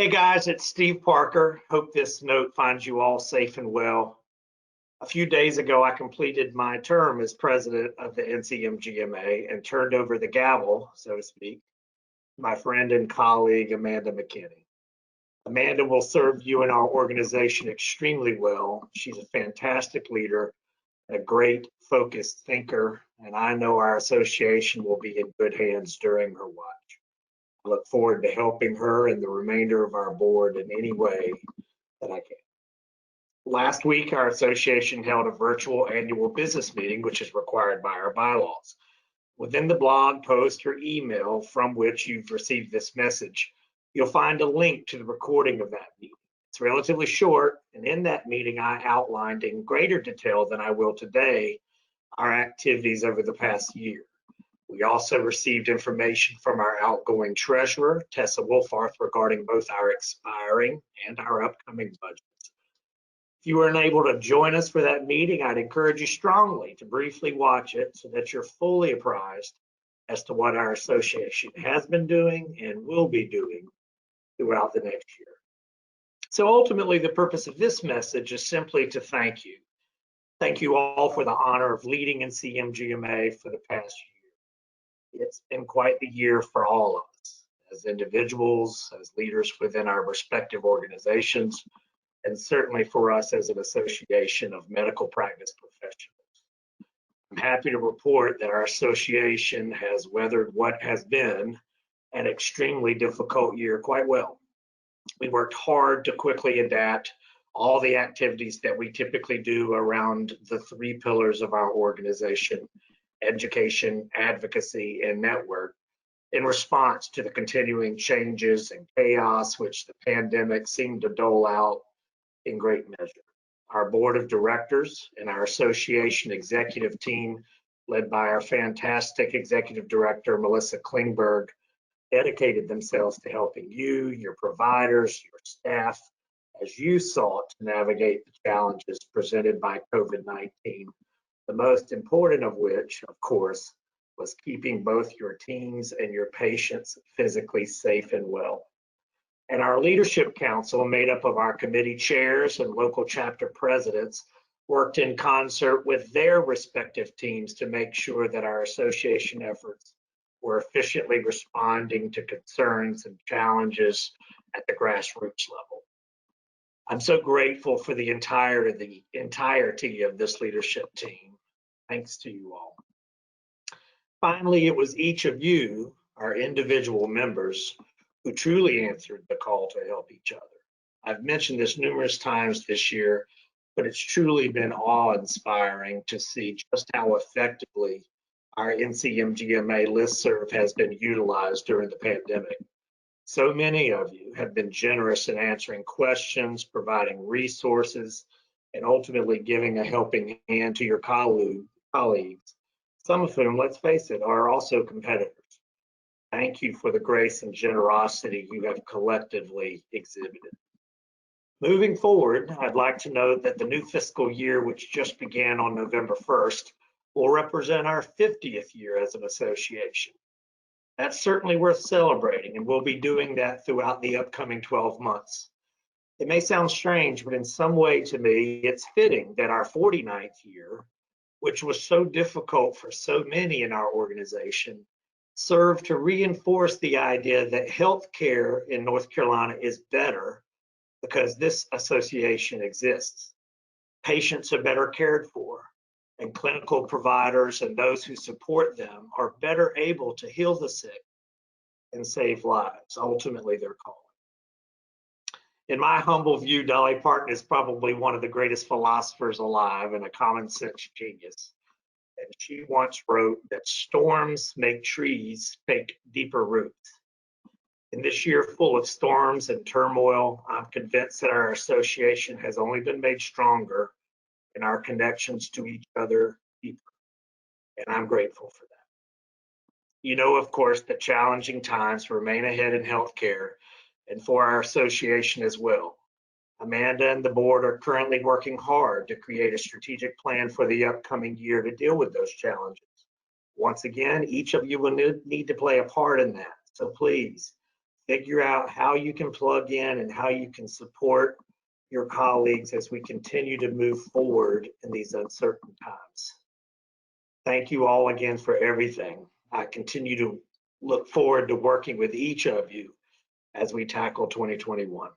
Hey guys, it's Steve Parker. Hope this note finds you all safe and well. A few days ago, I completed my term as president of the NCMGMA and turned over the gavel, so to speak, to my friend and colleague, Amanda McKinney. Amanda will serve you and our organization extremely well. She's a fantastic leader, a great focused thinker, and I know our association will be in good hands during her watch. I look forward to helping her and the remainder of our board in any way that I can. Last week, our association held a virtual annual business meeting, which is required by our bylaws. Within the blog post or email from which you've received this message, you'll find a link to the recording of that meeting. It's relatively short, and in that meeting, I outlined in greater detail than I will today our activities over the past year. We also received information from our outgoing treasurer, Tessa Wolfarth, regarding both our expiring and our upcoming budgets. If you were unable to join us for that meeting, I'd encourage you strongly to briefly watch it so that you're fully apprised as to what our association has been doing and will be doing throughout the next year. So ultimately, the purpose of this message is simply to thank you. Thank you all for the honor of leading NCMGMA for the past year. It's been quite the year for all of us, as individuals, as leaders within our respective organizations, and certainly for us as an association of medical practice professionals. I'm happy to report that our association has weathered what has been an extremely difficult year quite well. We worked hard to quickly adapt all the activities that we typically do around the three pillars of our organization: education, advocacy, and network, in response to the continuing changes and chaos which the pandemic seemed to dole out in great measure. Our board of directors and our association executive team, led by our fantastic executive director, Melissa Klingberg, dedicated themselves to helping you, your providers, your staff, as you sought to navigate the challenges presented by COVID-19. The most important of which, of course, was keeping both your teams and your patients physically safe and well. And our leadership council, made up of our committee chairs and local chapter presidents, worked in concert with their respective teams to make sure that our association efforts were efficiently responding to concerns and challenges at the grassroots level. I'm so grateful for the entirety of this leadership team. Thanks to you all. Finally, it was each of you, our individual members, who truly answered the call to help each other. I've mentioned this numerous times this year, but it's truly been awe-inspiring to see just how effectively our NCMGMA listserv has been utilized during the pandemic. So many of you have been generous in answering questions, providing resources, and ultimately giving a helping hand to your colleagues, some of whom, let's face it, are also competitors. Thank you for the grace and generosity you have collectively exhibited. Moving forward, I'd like to note that the new fiscal year, which just began on November 1st, will represent our 50th year as an association. That's certainly worth celebrating, and we'll be doing that throughout the upcoming 12 months. It may sound strange, but in some way to me, it's fitting that our 49th year, which was so difficult for so many in our organization, served to reinforce the idea that healthcare in North Carolina is better because this association exists. Patients are better cared for, and clinical providers and those who support them are better able to heal the sick and save lives, ultimately their calling. In my humble view, Dolly Parton is probably one of the greatest philosophers alive and a common sense genius. And she once wrote that storms make trees take deeper roots. In this year full of storms and turmoil, I'm convinced that our association has only been made stronger and our connections to each other deeper. And I'm grateful for that. You know, of course, that challenging times remain ahead in healthcare and for our association as well. Amanda and the board are currently working hard to create a strategic plan for the upcoming year to deal with those challenges. Once again, each of you will need to play a part in that. So please figure out how you can plug in and how you can support your colleagues as we continue to move forward in these uncertain times. Thank you all again for everything. I continue to look forward to working with each of you as we tackle 2021.